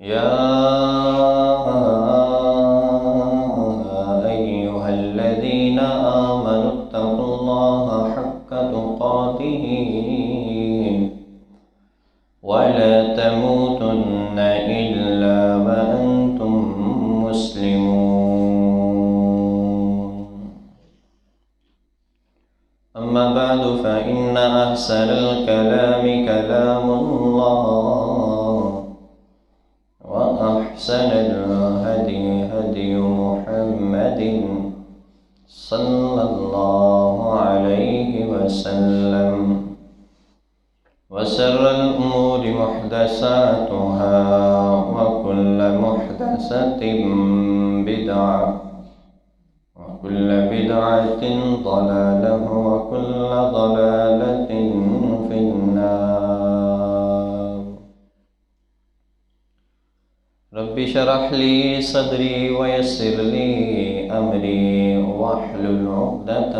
يا أيها الذين آمنوا اتقوا الله حق تقاته ولا تموتن إلا وأنتم مسلمون. أما بعد فإن أحسن الكلام كلام الله وأحسن الهدي هدي محمد صلى الله عليه وسلم وشر الأمور محدثاتها وكل محدثة بدعة وكل بدعة ضلالة وكل ضلالة في النار. رب اشرح لي صدري ويسر لي أمري واحلل عقدة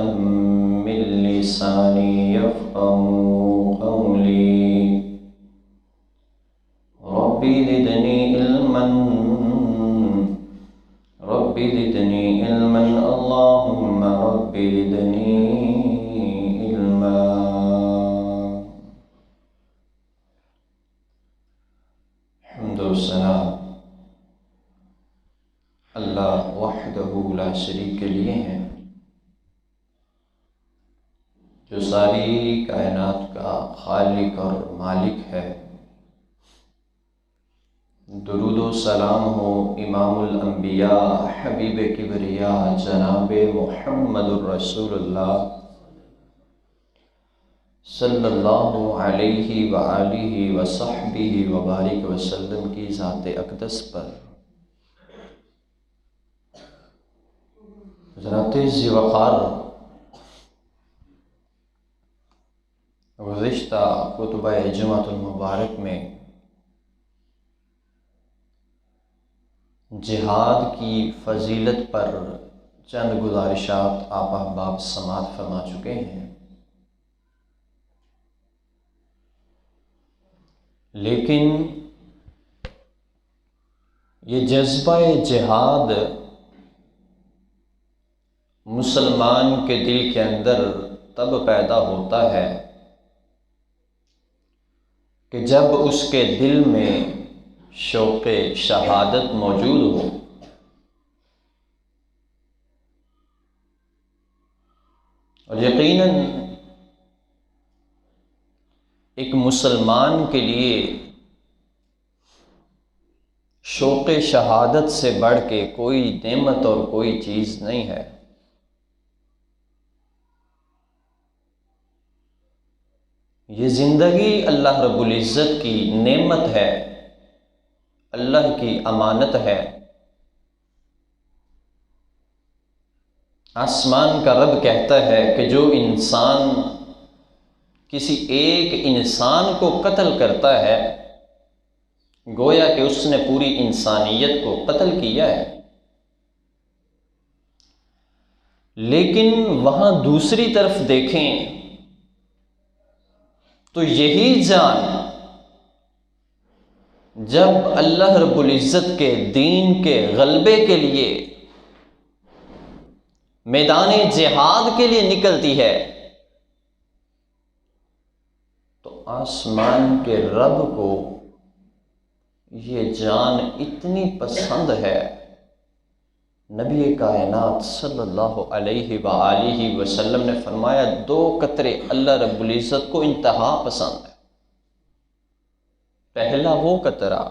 من لساني يفقهوا قولي. رب زدني علما رب زدني علما اللهم رب زدني علما. حمد و ثنا اللہ وحدہ لا شریک کے لیے ہیں، جو ساری کائنات کا خالق اور مالک ہے۔ درود و سلام ہو امام الانبیاء حبیب کبریا جناب محمد الرسول اللہ صلی اللہ علیہ وآلہ وصحبہ وبارک وسلم کی ذات اقدس پر۔ حضرات ذی وقار، گزشتہ خطبہ جمعۃ المبارک میں جہاد کی فضیلت پر چند گزارشات آپ احباب سماعت فرما چکے ہیں، لیکن یہ جذبہ جہاد مسلمان کے دل کے اندر تب پیدا ہوتا ہے کہ جب اس کے دل میں شوق شہادت موجود ہو۔ اور یقیناً ایک مسلمان کے لیے شوق شہادت سے بڑھ کے کوئی نعمت اور کوئی چیز نہیں ہے۔ یہ زندگی اللہ رب العزت کی نعمت ہے، اللہ کی امانت ہے۔ آسمان کا رب کہتا ہے کہ جو انسان کسی ایک انسان کو قتل کرتا ہے گویا کہ اس نے پوری انسانیت کو قتل کیا ہے۔ لیکن وہاں دوسری طرف دیکھیں تو یہی جان جب اللہ رب العزت کے دین کے غلبے کے لیے میدان جہاد کے لیے نکلتی ہے تو آسمان کے رب کو یہ جان اتنی پسند ہے، نبی کائنات صلی اللہ علیہ وآلہ وسلم نے فرمایا 2 قطرے اللہ رب العزت کو انتہا پسند ہے۔ پہلا وہ قطرہ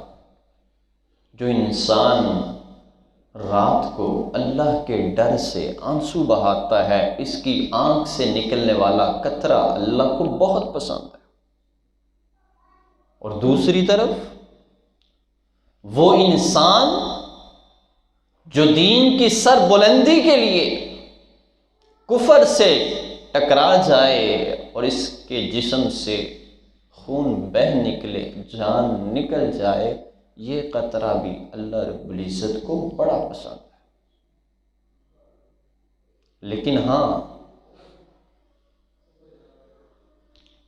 جو انسان رات کو اللہ کے ڈر سے آنسو بہاتا ہے، اس کی آنکھ سے نکلنے والا قطرہ اللہ کو بہت پسند ہے۔ اور دوسری طرف وہ انسان جو دین کی سر بلندی کے لیے کفر سے ٹکرا جائے اور اس کے جسم سے خون بہہ نکلے، جان نکل جائے، یہ قطرہ بھی اللہ رب العزت کو بڑا پسند ہے۔ لیکن ہاں،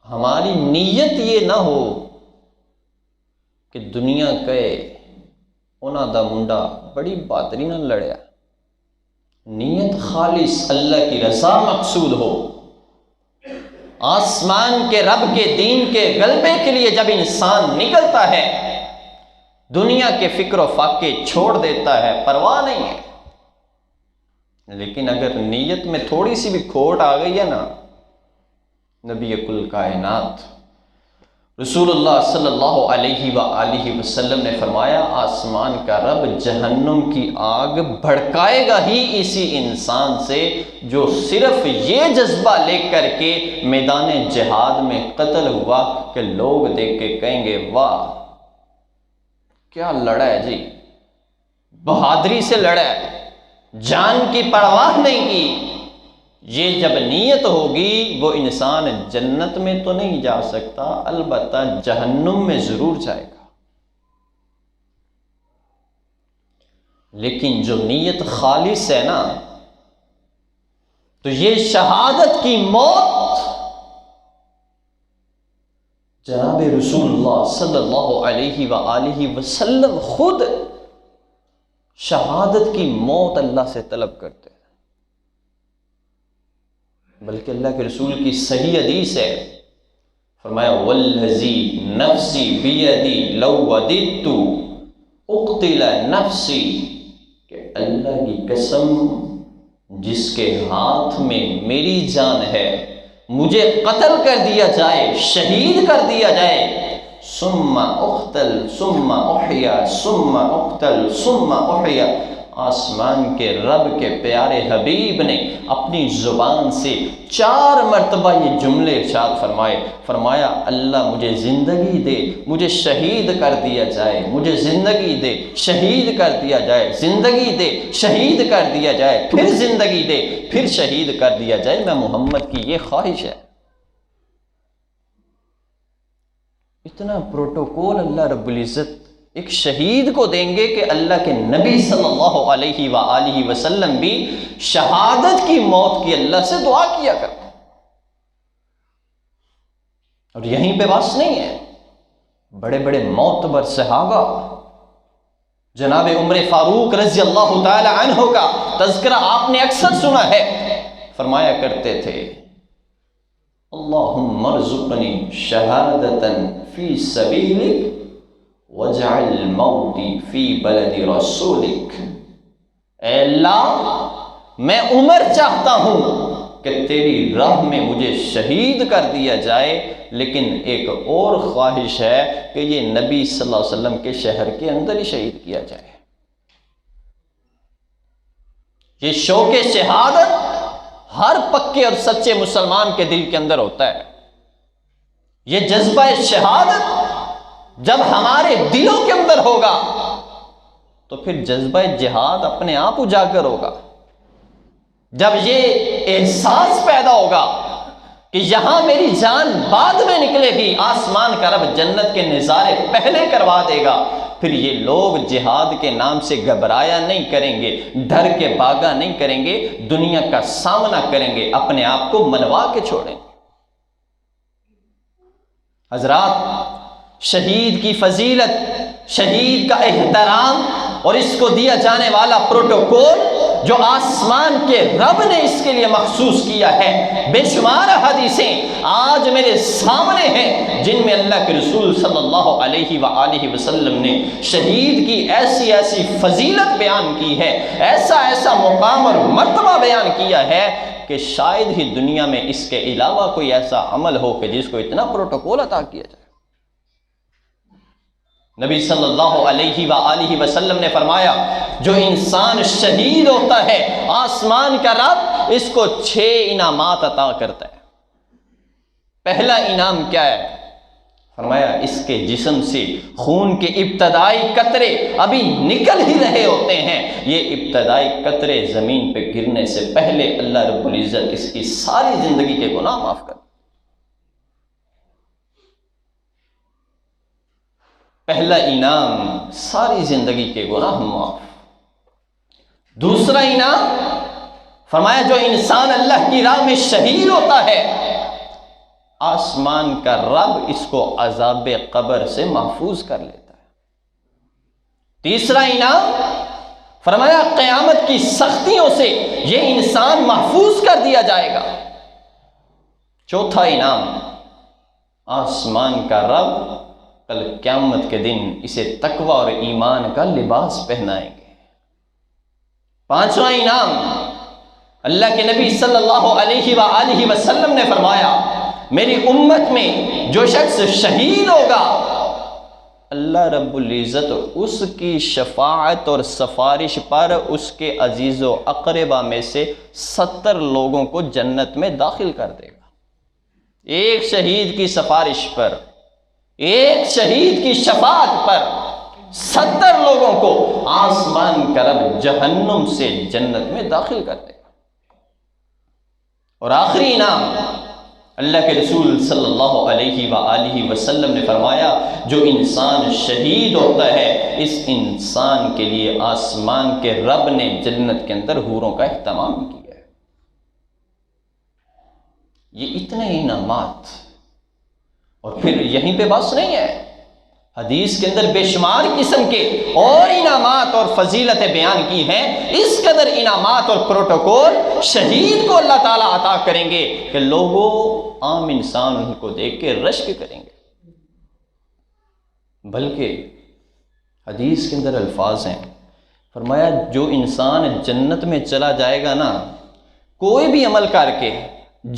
ہماری نیت یہ نہ ہو کہ دنیا کے انہاں دا منڈا بڑی بہادری نال لڑیا، نیت خالص اللہ کی رضا مقصود ہو، آسمان کے رب کے دین کے غلبے کے لیے جب انسان نکلتا ہے دنیا کے فکر و فاقے چھوڑ دیتا ہے، پرواہ نہیں ہے۔ لیکن اگر نیت میں تھوڑی سی بھی کھوٹ آ گئی ہے نا، نبی کل کائنات رسول اللہ صلی اللہ علیہ وآلہ وسلم نے فرمایا آسمان کا رب جہنم کی آگ بھڑکائے گا ہی اسی انسان سے جو صرف یہ جذبہ لے کر کے میدان جہاد میں قتل ہوا کہ لوگ دیکھ کے کہیں گے واہ کیا لڑا ہے جی، بہادری سے لڑا ہے، جان کی پرواہ نہیں کی۔ یہ جب نیت ہوگی وہ انسان جنت میں تو نہیں جا سکتا، البتہ جہنم میں ضرور جائے گا۔ لیکن جو نیت خالص ہے نا، تو یہ شہادت کی موت جناب رسول اللہ صلی اللہ علیہ وآلہ وسلم خود شہادت کی موت اللہ سے طلب کرتے ہیں، بلکہ اللہ کے رسول کی صحیح حدیث ہے، فرمایا والذی نفسی بیدی لو وددت اقتل نفسی، کہ اللہ کی قسم جس کے ہاتھ میں میری جان ہے مجھے قتل کر دیا جائے، شہید کر دیا جائے، ثم اقتل ثم احیا ثم اقتل ثم احیا۔ آسمان کے رب کے پیارے حبیب نے اپنی زبان سے 4 مرتبہ یہ جملے ارشاد فرمائے، فرمایا اللہ مجھے زندگی دے، مجھے شہید کر دیا جائے، مجھے زندگی دے، شہید کر دیا جائے، زندگی دے، شہید کر دیا جائے، پھر زندگی دے، پھر شہید کر دیا جائے، میں محمد کی یہ خواہش ہے۔ اتنا پروٹوکول اللہ رب العزت ایک شہید کو دیں گے کہ اللہ کے نبی صلی اللہ علیہ وآلہ وسلم بھی شہادت کی موت کی اللہ سے دعا کیا کرتے۔ اور یہیں پہ بس نہیں ہے، بڑے بڑے معتبر صحابہ، جناب عمر فاروق رضی اللہ تعالی عنہ کا تذکرہ آپ نے اکثر سنا ہے، فرمایا کرتے تھے اللہم ارزقنی شہادتا فی سبیلک وَاجْعَلْ مَوْتِي فِي بَلَدِ رَسُولِكَ، اے اللہ میں عمر چاہتا ہوں کہ تیری راہ میں مجھے شہید کر دیا جائے، لیکن ایک اور خواہش ہے کہ یہ نبی صلی اللہ علیہ وسلم کے شہر کے اندر ہی شہید کیا جائے۔ یہ شوق شہادت ہر پکے اور سچے مسلمان کے دل کے اندر ہوتا ہے۔ یہ جذبہ شہادت جب ہمارے دلوں کے اندر ہوگا تو پھر جذبہ جہاد اپنے آپ اجاگر ہوگا۔ جب یہ احساس پیدا ہوگا کہ یہاں میری جان بعد میں نکلے گی، آسمان کا رب جنت کے نظارے پہلے کروا دے گا، پھر یہ لوگ جہاد کے نام سے گھبرایا نہیں کریں گے، ڈر کے بھاگا نہیں کریں گے، دنیا کا سامنا کریں گے، اپنے آپ کو منوا کے چھوڑیں گے۔ حضرات، شہید کی فضیلت، شہید کا احترام اور اس کو دیا جانے والا پروٹوکول جو آسمان کے رب نے اس کے لیے مخصوص کیا ہے، بے شمار حدیثیں آج میرے سامنے ہیں جن میں اللہ کے رسول صلی اللہ علیہ وآلہ وسلم نے شہید کی ایسی ایسی فضیلت بیان کی ہے، ایسا ایسا مقام اور مرتبہ بیان کیا ہے کہ شاید ہی دنیا میں اس کے علاوہ کوئی ایسا عمل ہو کہ جس کو اتنا پروٹوکول عطا کیا جائے۔ نبی صلی اللہ علیہ وآلہ وسلم نے فرمایا جو انسان شہید ہوتا ہے آسمان کا رب اس کو 6 انعامات عطا کرتا ہے۔ پہلا انعام کیا ہے؟ فرمایا اس کے جسم سے خون کے ابتدائی قطرے ابھی نکل ہی رہے ہوتے ہیں، یہ ابتدائی قطرے زمین پہ گرنے سے پہلے اللہ رب العزت اس کی ساری زندگی کے گناہ معاف کر۔ پہلا انعام ساری زندگی کے گناہ معاف۔ دوسرا انعام فرمایا جو انسان اللہ کی راہ میں شہید ہوتا ہے آسمان کا رب اس کو عذاب قبر سے محفوظ کر لیتا ہے۔ تیسرا انعام فرمایا قیامت کی سختیوں سے یہ انسان محفوظ کر دیا جائے گا۔ چوتھا انعام آسمان کا رب کل قیامت کے دن اسے تقوی اور ایمان کا لباس پہنائیں گے۔ پانچواں انعام اللہ کے نبی صلی اللہ علیہ وآلہ وسلم نے فرمایا میری امت میں جو شخص شہید ہوگا اللہ رب العزت اس کی شفاعت اور سفارش پر اس کے عزیز و اقربا میں سے 70 لوگوں کو جنت میں داخل کر دے گا۔ ایک شہید کی سفارش پر، ایک شہید کی شفاعت پر 70 لوگوں کو آسمان کا رب جہنم سے جنت میں داخل کر دے گا۔ اور آخری انعام اللہ کے رسول صلی اللہ علیہ وآلہ وسلم نے فرمایا جو انسان شہید ہوتا ہے اس انسان کے لیے آسمان کے رب نے جنت کے اندر حوروں کا اہتمام کیا ہے۔ یہ اتنے انعامات، اور پھر یہیں پہ بس نہیں ہے، حدیث کے اندر بے شمار قسم کے اور انعامات اور فضیلتیں بیان کی ہیں۔ اس قدر انعامات اور پروٹوکول شہید کو اللہ تعالیٰ عطا کریں گے کہ لوگوں عام انسان ان کو دیکھ کے رشک کریں گے۔ بلکہ حدیث کے اندر الفاظ ہیں، فرمایا جو انسان جنت میں چلا جائے گا نا، کوئی بھی عمل کر کے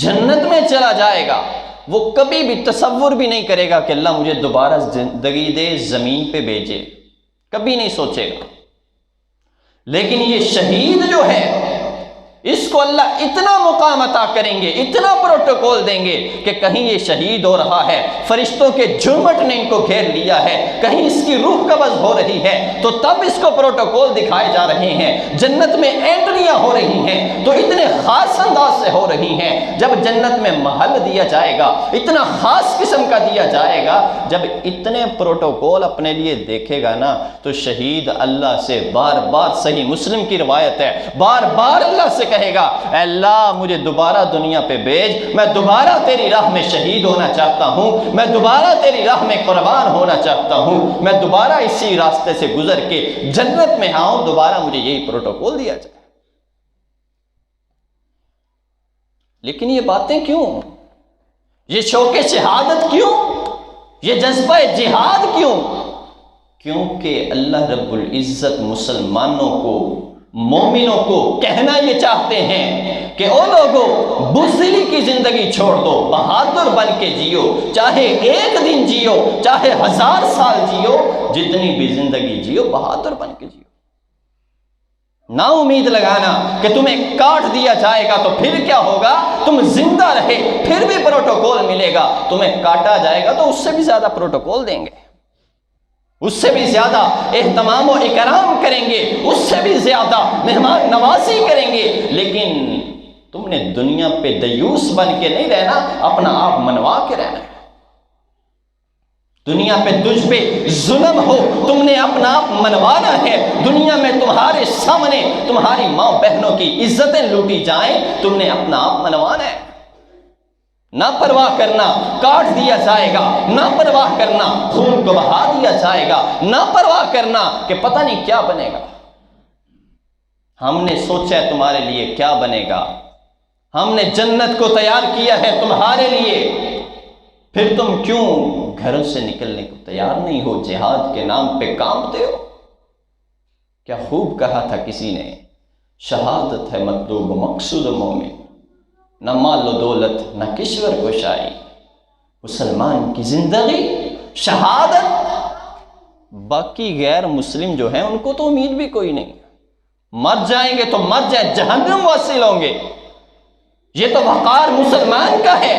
جنت میں چلا جائے گا، وہ کبھی بھی تصور بھی نہیں کرے گا کہ اللہ مجھے دوبارہ زندگی دے، زمین پہ بھیجے، کبھی نہیں سوچے گا۔ لیکن یہ شہید جو ہے اس کو اللہ اتنا مقام عطا کریں گے، اتنا پروٹوکول دیں گے کہ کہیں یہ شہید ہو رہا ہے، فرشتوں کے جھرمٹ نے ان کو گھیر لیا ہے، کہیں اس کی روح قبض ہو رہی ہے تو تب اس کو پروٹوکول دکھائے جا رہے ہیں، جنت میں انٹریاں ہو رہی ہیں تو اتنے خاص انداز سے ہو رہی ہیں۔ جب جنت میں محل دیا جائے گا اتنا خاص قسم کا دیا جائے گا، جب اتنے پروٹوکول اپنے لیے دیکھے گا نا تو شہید اللہ سے بار بار، صحیح مسلم کی روایت ہے، بار بار اللہ سے کہے گا اے اللہ مجھے دوبارہ دنیا پہ بھیج، میں دوبارہ تیری راہ میں شہید ہونا چاہتا ہوں، میں دوبارہ تیری راہ میں قربان ہونا چاہتا ہوں، میں دوبارہ اسی راستے سے گزر کے جنت میں آؤں، دوبارہ مجھے یہی پروٹوکول دیا جائے۔ لیکن یہ باتیں کیوں؟ یہ شوق شہادت کیوں؟ یہ جذبہ جہاد کیوں؟ کیونکہ اللہ رب العزت مسلمانوں کو، مومنوں کو کہنا یہ چاہتے ہیں کہ او لوگو بزدلی کی زندگی چھوڑ دو، بہادر بن کے جیو، چاہے ایک دن جیو، چاہے 1000 سال جیو، جتنی بھی زندگی جیو بہادر بن کے جیو۔ نا امید لگانا کہ تمہیں کاٹ دیا جائے گا تو پھر کیا ہوگا، تم زندہ رہے پھر بھی پروٹوکول ملے گا، تمہیں کاٹا جائے گا تو اس سے بھی زیادہ پروٹوکول دیں گے، اس سے بھی زیادہ اہتمام و اکرام کریں گے، اس سے بھی زیادہ مہمان نوازی کریں گے۔ لیکن تم نے دنیا پہ دیوس بن کے نہیں رہنا، اپنا آپ منوا کے رہنا ہے۔ دنیا پہ تجھ پہ ظلم ہو، تم نے اپنا آپ منوانا ہے۔ دنیا میں تمہارے سامنے تمہاری ماں بہنوں کی عزتیں لوٹی جائیں، تم نے اپنا آپ منوانا ہے۔ نہ پرواہ کرنا کاٹ دیا جائے گا، نہ پرواہ کرنا خون کو بہا دیا جائے گا، نہ پرواہ کرنا کہ پتہ نہیں کیا بنے گا۔ ہم نے سوچا ہے تمہارے لیے کیا بنے گا، ہم نے جنت کو تیار کیا ہے تمہارے لیے، پھر تم کیوں گھروں سے نکلنے کو تیار نہیں ہو، جہاد کے نام پہ کانپتے ہو؟ کیا خوب کہا تھا کسی نے، شہادت ہے مطلوب مقصود مومن، نہ مال و دولت نہ کشور کشائی، مسلمان کی زندگی شہادت۔ باقی غیر مسلم جو ہیں ان کو تو امید بھی کوئی نہیں، مر جائیں گے تو مر جائیں، جہنم واصل ہوں گے۔ یہ تو وقار مسلمان کا ہے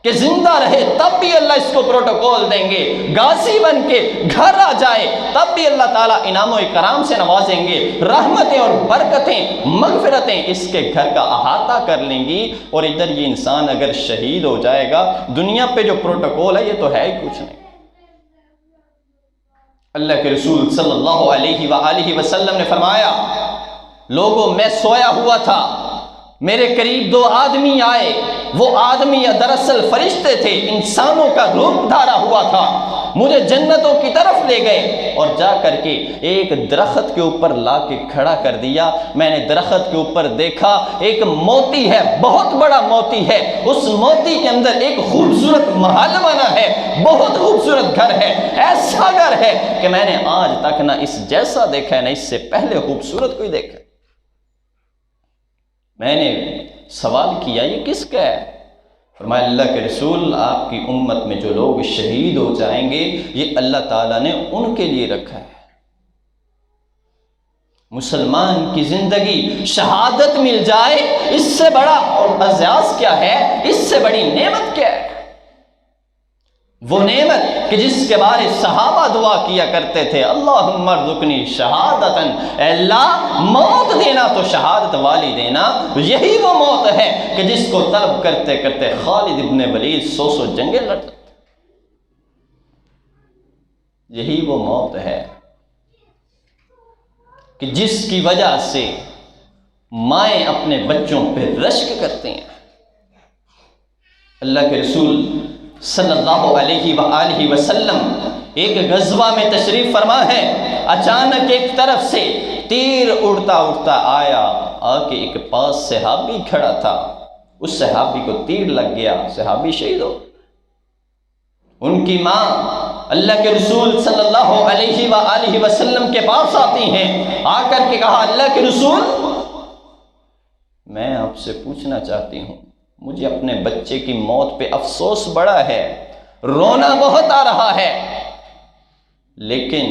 کہ زندہ رہے تب بھی اللہ اس کو پروٹوکول دیں گے، غازی بن کے گھر آ جائے تب بھی اللہ تعالیٰ انعام و اکرام سے نوازیں گے، رحمتیں اور برکتیں مغفرتیں اس کے گھر کا احاطہ کر لیں گی۔ اور ادھر یہ انسان اگر شہید ہو جائے گا، دنیا پہ جو پروٹوکول ہے یہ تو ہے ہی کچھ نہیں۔ اللہ کے رسول صلی اللہ علیہ وآلہ وسلم نے فرمایا لوگوں میں سویا ہوا تھا، میرے قریب 2 آدمی آئے، وہ آدمی دراصل فرشتے تھے، انسانوں کا روپ دھارا ہوا تھا۔ مجھے جنتوں کی طرف لے گئے اور جا کر کے ایک درخت کے اوپر لا کے کھڑا کر دیا۔ میں نے درخت کے اوپر دیکھا ایک موتی ہے، بہت بڑا موتی ہے، اس موتی کے اندر ایک خوبصورت محل بنا ہے، بہت خوبصورت گھر ہے، ایسا گھر ہے کہ میں نے آج تک نہ اس جیسا دیکھا ہے نہ اس سے پہلے خوبصورت کوئی دیکھا۔ میں نے سوال کیا یہ کس کا ہے؟ فرمایا اللہ کے رسول آپ کی امت میں جو لوگ شہید ہو جائیں گے یہ اللہ تعالیٰ نے ان کے لیے رکھا ہے۔ مسلمان کی زندگی شہادت مل جائے، اس سے بڑا اعزاز کیا ہے، اس سے بڑی نعمت کیا ہے؟ وہ نعمت کہ جس کے بارے صحابہ دعا کیا کرتے تھے، اللہم ارزقنی شہادتاً، اے اللہ موت دینا تو شہادت والی دینا۔ یہی وہ موت ہے کہ جس کو طلب کرتے کرتے خالد ابن ولید 100 جنگیں لڑتے تھے۔ یہی وہ موت ہے کہ جس کی وجہ سے مائیں اپنے بچوں پہ رشک کرتے ہیں۔ اللہ کے رسول صلی اللہ علیہ وآلہ وسلم ایک غزوہ میں تشریف فرما ہے، اچانک ایک طرف سے تیر اڑتا اڑتا آیا، آ کے ایک پاس صحابی کھڑا تھا، اس صحابی کو تیر لگ گیا، صحابی شہید ہو۔ ان کی ماں اللہ کے رسول صلی اللہ علیہ وآلہ وسلم کے پاس آتی ہیں، آ کر کے کہا اللہ کے رسول میں آپ سے پوچھنا چاہتی ہوں، مجھے اپنے بچے کی موت پہ افسوس بڑا ہے، رونا بہت آ رہا ہے، لیکن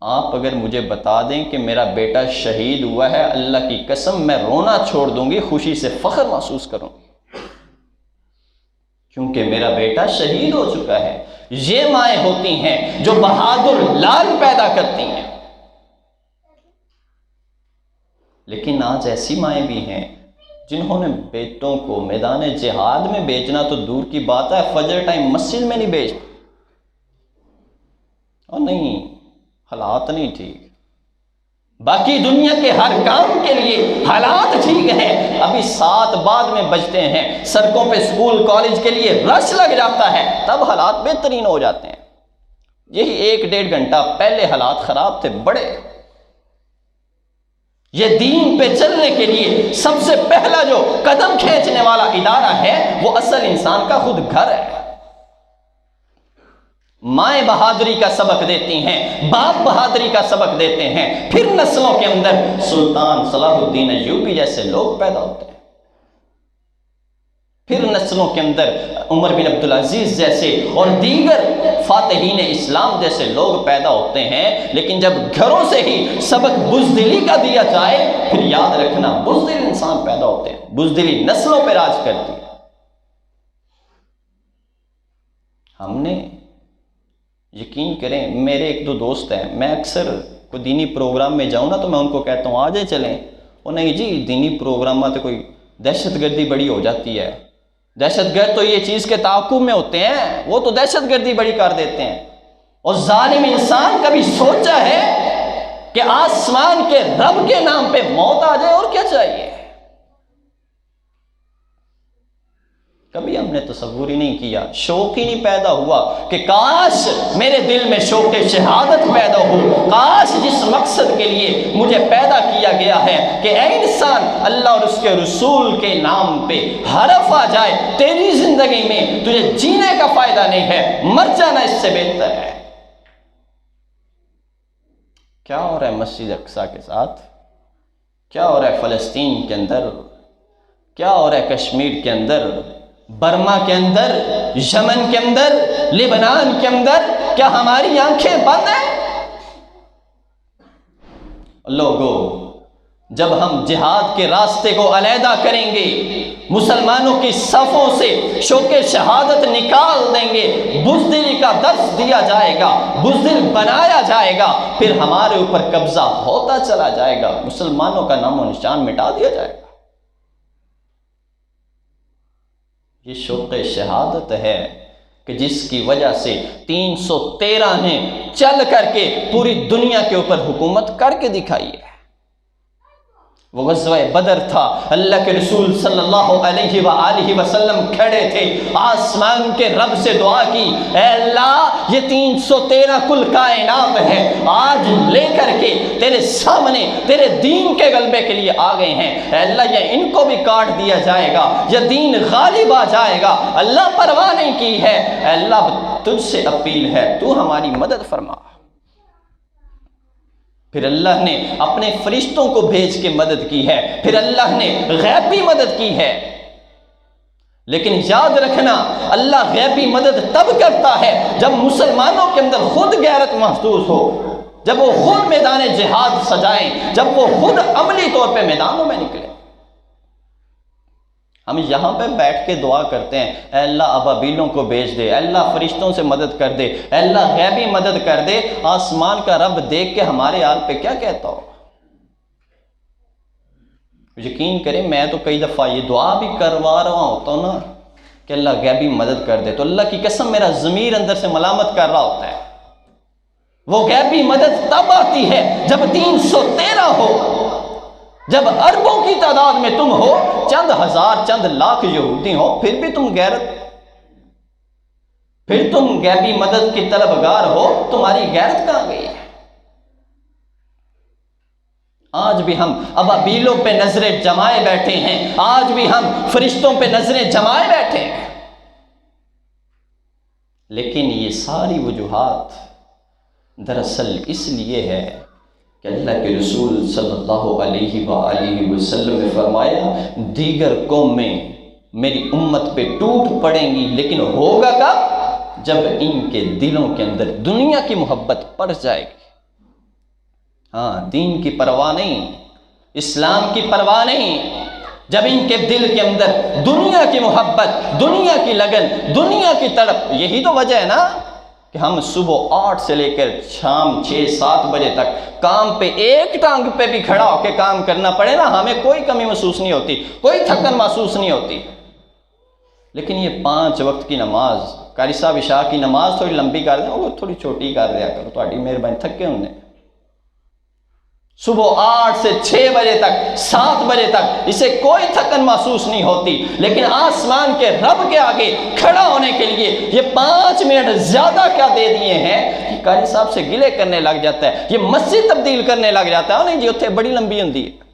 آپ اگر مجھے بتا دیں کہ میرا بیٹا شہید ہوا ہے، اللہ کی قسم میں رونا چھوڑ دوں گی، خوشی سے فخر محسوس کروں گی، کیونکہ میرا بیٹا شہید ہو چکا ہے۔ یہ مائیں ہوتی ہیں جو بہادر لال پیدا کرتی ہیں، لیکن آج ایسی مائیں بھی ہیں جنہوں نے بیٹوں کو میدان جہاد میں بیچنا تو دور کی بات ہے، فجر ٹائم مسجد میں نہیں بیچ، اور نہیں حالات نہیں ٹھیک، باقی دنیا کے ہر کام کے لیے حالات ٹھیک ہیں، ابھی 7 بعد میں بجتے ہیں، سڑکوں پہ سکول کالج کے لیے رش لگ جاتا ہے، تب حالات بہترین ہو جاتے ہیں۔ یہی 1-1.5 گھنٹہ پہلے حالات خراب تھے بڑے۔ یہ دین پہ چلنے کے لیے سب سے پہلا جو قدم کھینچنے والا ادارہ ہے وہ اصل انسان کا خود گھر ہے۔ مائیں بہادری کا سبق دیتی ہیں، باپ بہادری کا سبق دیتے ہیں، پھر نسلوں کے اندر سلطان صلاح الدین ایوبی جیسے لوگ پیدا ہوتے ہیں، پھر نسلوں کے اندر عمر بن عبدالعزیز جیسے اور دیگر فاتحین اسلام جیسے لوگ پیدا ہوتے ہیں۔ لیکن جب گھروں سے ہی سبق بزدلی کا دیا جائے، پھر یاد رکھنا بزدل انسان پیدا ہوتے ہیں، بزدلی نسلوں پہ راج کرتی ہے۔ ہم نے یقین کریں، میرے 1-2 دوست ہیں، میں اکثر کوئی دینی پروگرام میں جاؤں نا تو میں ان کو کہتا ہوں آ جائیں چلیں، وہ نہیں جی دینی پروگرام میں تو کوئی دہشت گردی بڑی ہو جاتی ہے، دہشت گرد تو یہ چیز کے تعاقب میں ہوتے ہیں، وہ تو دہشت گردی بڑی کر دیتے ہیں۔ اور ظالم انسان کبھی سوچا ہے کہ آسمان کے رب کے نام پہ موت آ جائے اور کیا چاہیے؟ کبھی ہم نے تصور ہی نہیں کیا، شوق ہی نہیں پیدا ہوا کہ کاش میرے دل میں شوق شہادت پیدا ہو، کاش جس مقصد کے لیے مجھے پیدا کیا گیا ہے کہ اے انسان اللہ اور اس کے رسول کے نام پہ حرف آ جائے، تیری زندگی میں تجھے جینے کا فائدہ نہیں ہے، مر جانا اس سے بہتر ہے۔ کیا ہو رہا ہے مسجد اقصی کے ساتھ؟ کیا ہو رہا ہے فلسطین کے اندر؟ کیا ہو رہا ہے کشمیر کے اندر، برما کے اندر، یمن کے اندر، لبنان کے اندر؟ کیا ہماری آنکھیں بند ہیں؟ لوگوں جب ہم جہاد کے راستے کو علیحدہ کریں گے، مسلمانوں کی صفوں سے شوق شہادت نکال دیں گے، بزدلی کا درس دیا جائے گا، بزدل بنایا جائے گا، پھر ہمارے اوپر قبضہ ہوتا چلا جائے گا، مسلمانوں کا نام و نشان مٹا دیا جائے گا۔ یہ شوق شہادت ہے کہ جس کی وجہ سے 313 نے چل کر کے پوری دنیا کے اوپر حکومت کر کے دکھائی ہے۔ وہ غزوہ بدر تھا، اللہ کے رسول صلی اللہ علیہ وآلہ وسلم کھڑے تھے، آسمان کے رب سے دعا کی، اے اللہ یہ 313 کل کائنات ہے، آج لے کر کے تیرے سامنے تیرے دین کے غلبے کے لیے آ گئے ہیں، اے اللہ یہ ان کو بھی کاٹ دیا جائے گا، یہ دین غالب آ جائے گا، اللہ پرواہ نہیں کی ہے، اے اللہ تجھ سے اپیل ہے تو ہماری مدد فرما۔ پھر اللہ نے اپنے فرشتوں کو بھیج کے مدد کی ہے، پھر اللہ نے غیبی مدد کی ہے۔ لیکن یاد رکھنا اللہ غیبی مدد تب کرتا ہے جب مسلمانوں کے اندر خود غیرت محسوس ہو، جب وہ خود میدان جہاد سجائیں، جب وہ خود عملی طور پہ میدانوں میں نکلیں۔ ہم یہاں پہ بیٹھ کے دعا کرتے ہیں، اے اللہ ابابیلوں کو بھیج دے، اے اللہ فرشتوں سے مدد کر دے، اے اللہ غیبی مدد کر دے، آسمان کا رب دیکھ کے ہمارے حال پہ کیا کہتا ہو؟ یقین کریں میں تو کئی دفعہ یہ دعا بھی کروا رہا ہوتا ہوں نا کہ اللہ غیبی مدد کر دے، تو اللہ کی قسم میرا ضمیر اندر سے ملامت کر رہا ہوتا ہے۔ وہ غیبی مدد تب آتی ہے جب 313 ہو، جب اربوں کی تعداد میں تم ہو، چند ہزار چند لاکھ یہودی ہو، پھر بھی تم پھر تم غیبی مدد کی طلبگار ہو، تمہاری غیرت کہاں گئی ہے؟ آج بھی ہم ابابیلوں پہ نظریں جمائے بیٹھے ہیں، آج بھی ہم فرشتوں پہ نظریں جمائے بیٹھے ہیں، لیکن یہ ساری وجوہات دراصل اس لیے ہے کہ اللہ کے رسول صلی اللہ علیہ وآلہ وسلم نے فرمایا دیگر قومیں میری امت پہ ٹوٹ پڑیں گی، لیکن ہوگا کب؟ جب ان کے دلوں کے اندر دنیا کی محبت پڑ جائے گی۔ ہاں، دین کی پرواہ نہیں، اسلام کی پرواہ نہیں، جب ان کے دل کے اندر دنیا کی محبت، دنیا کی لگن، دنیا کی تڑپ، یہی تو وجہ ہے نا کہ ہم صبح 8 سے لے کر شام 6-7 بجے تک کام پہ ایک ٹانگ پہ بھی کھڑا ہو کے کام کرنا پڑے نا، ہمیں کوئی کمی محسوس نہیں ہوتی، کوئی تھکن محسوس نہیں ہوتی۔ لیکن یہ 5 وقت کی نماز، قاری صاحب عشاء کی نماز تھوڑی لمبی کر دیں، وہ تھوڑی چھوٹی کر دیا کرو، تھوڑی مہربانی، تھکے ہونے۔ صبح 8 سے 6 بجے تک، 7 بجے تک اسے کوئی تھکن محسوس نہیں ہوتی، لیکن آسمان کے رب کے آگے کھڑا ہونے کے لیے یہ 5 منٹ زیادہ کیا دے دیے ہیں کہ قاری صاحب سے گلے کرنے لگ جاتا ہے، یہ مسجد تبدیل کرنے لگ جاتا ہے، نہیں جی اتنے بڑی لمبی ہوندی ہے۔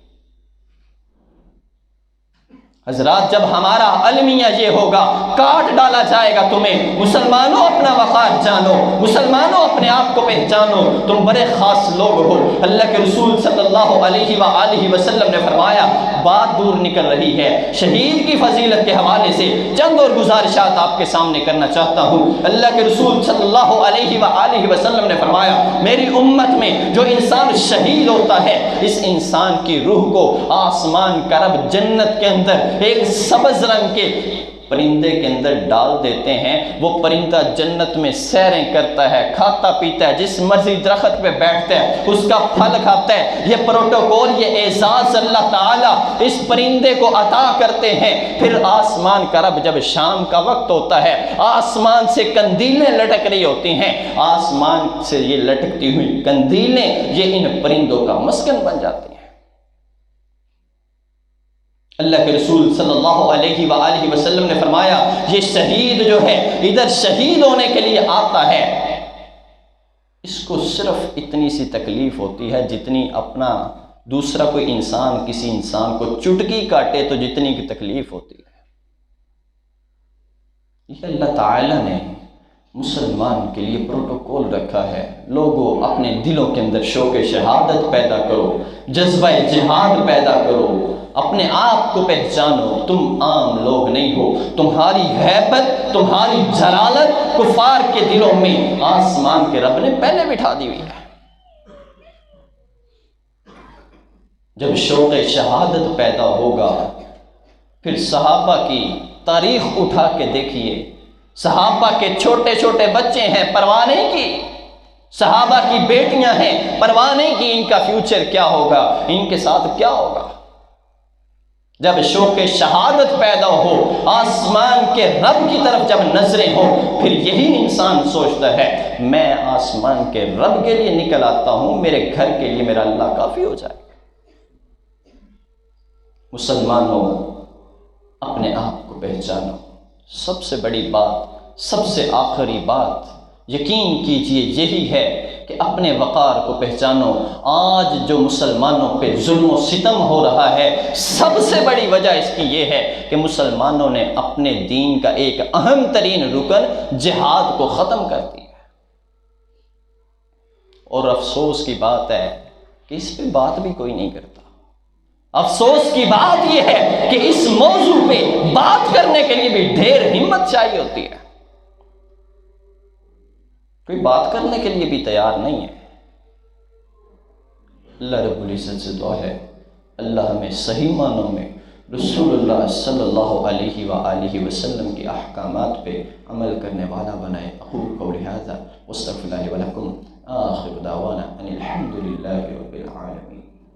حضرات جب ہمارا المیہ یہ ہوگا، کاٹ ڈالا جائے گا تمہیں، مسلمانوں اپنا وقار جانو، مسلمانوں اپنے آپ کو پہچانو، تم بڑے خاص لوگ ہو۔ اللہ کے رسول صلی اللہ علیہ وآلہ وسلم نے فرمایا، بات دور نکل رہی ہے، شہید کی فضیلت کے حوالے سے چند اور گزارشات آپ کے سامنے کرنا چاہتا ہوں۔ اللہ کے رسول صلی اللہ علیہ وآلہ وسلم نے فرمایا، میری امت میں جو انسان شہید ہوتا ہے، اس انسان کی روح کو آسمان کا رب جنت کے اندر ایک سبز رنگ کے پرندے کے اندر ڈال دیتے ہیں، وہ پرندہ جنت میں سیریں کرتا ہے، کھاتا پیتا ہے، جس مرضی درخت پہ بیٹھتا ہے اس کا پھل کھاتا ہے۔ یہ پروٹوکول، یہ اعزاز اللہ تعالیٰ اس پرندے کو عطا کرتے ہیں۔ پھر آسمان کا رب جب شام کا وقت ہوتا ہے، آسمان سے قندیلیں لٹک رہی ہوتی ہیں، آسمان سے یہ لٹکتی ہوئی قندیلیں یہ ان پرندوں کا مسکن بن جاتی ہیں۔ اللہ کے رسول صلی اللہ علیہ وآلہ وسلم نے فرمایا، یہ شہید جو ہے ادھر شہید ہونے کے لیے آتا ہے، اس کو صرف اتنی سی تکلیف ہوتی ہے جتنی اپنا دوسرا کوئی انسان کسی انسان کو چٹکی کاٹے تو جتنی کی تکلیف ہوتی ہے۔ یہ اللہ تعالیٰ نے مسلمان کے لیے پروٹوکول رکھا ہے۔ لوگوں اپنے دلوں کے اندر شوق شہادت پیدا کرو، جذبہ جہاد پیدا کرو، اپنے آپ کو پہچانو، تم عام لوگ نہیں ہو، تمہاری ہیبت، تمہاری جلالت کفار کے دلوں میں آسمان کے رب نے پہلے بٹھا دی ہوئی ہے۔ جب شوق شہادت پیدا ہوگا، پھر صحابہ کی تاریخ اٹھا کے دیکھیے، صحابہ کے چھوٹے چھوٹے بچے ہیں، پرواہ نہیں کی، صحابہ کی بیٹیاں ہیں، پرواہ نہیں کی ان کا فیوچر کیا ہوگا، ان کے ساتھ کیا ہوگا۔ جب شوق شہادت پیدا ہو، آسمان کے رب کی طرف جب نظریں ہو، پھر یہی انسان سوچتا ہے میں آسمان کے رب کے لیے نکل آتا ہوں، میرے گھر کے لیے میرا اللہ کافی ہو جائے۔ مسلمانوں اپنے آپ کو پہچانو۔ سب سے بڑی بات، سب سے آخری بات یقین کیجئے یہی ہے کہ اپنے وقار کو پہچانو۔ آج جو مسلمانوں پہ ظلم و ستم ہو رہا ہے، سب سے بڑی وجہ اس کی یہ ہے کہ مسلمانوں نے اپنے دین کا ایک اہم ترین رکن جہاد کو ختم کر دیا۔ اور افسوس کی بات ہے کہ اس پہ بات بھی کوئی نہیں کرتا۔ افسوس کی بات یہ ہے کہ اس موضوع پہ بات کرنے کے لیے بھی ڈھیر ہمت چاہیے ہوتی ہے، کوئی بات کرنے کے لیے بھی تیار نہیں ہے۔ اللہ رب العزت سے دعا ہے اللہ ہمیں صحیح معنوں میں رسول اللہ صلی اللہ علیہ وآلہ وسلم کی احکامات پہ عمل کرنے والا بنائے۔ اقول قولی ھذا واستغفر اللہ ولکم، آخر دعوانا ان الحمد للہ رب العالمین۔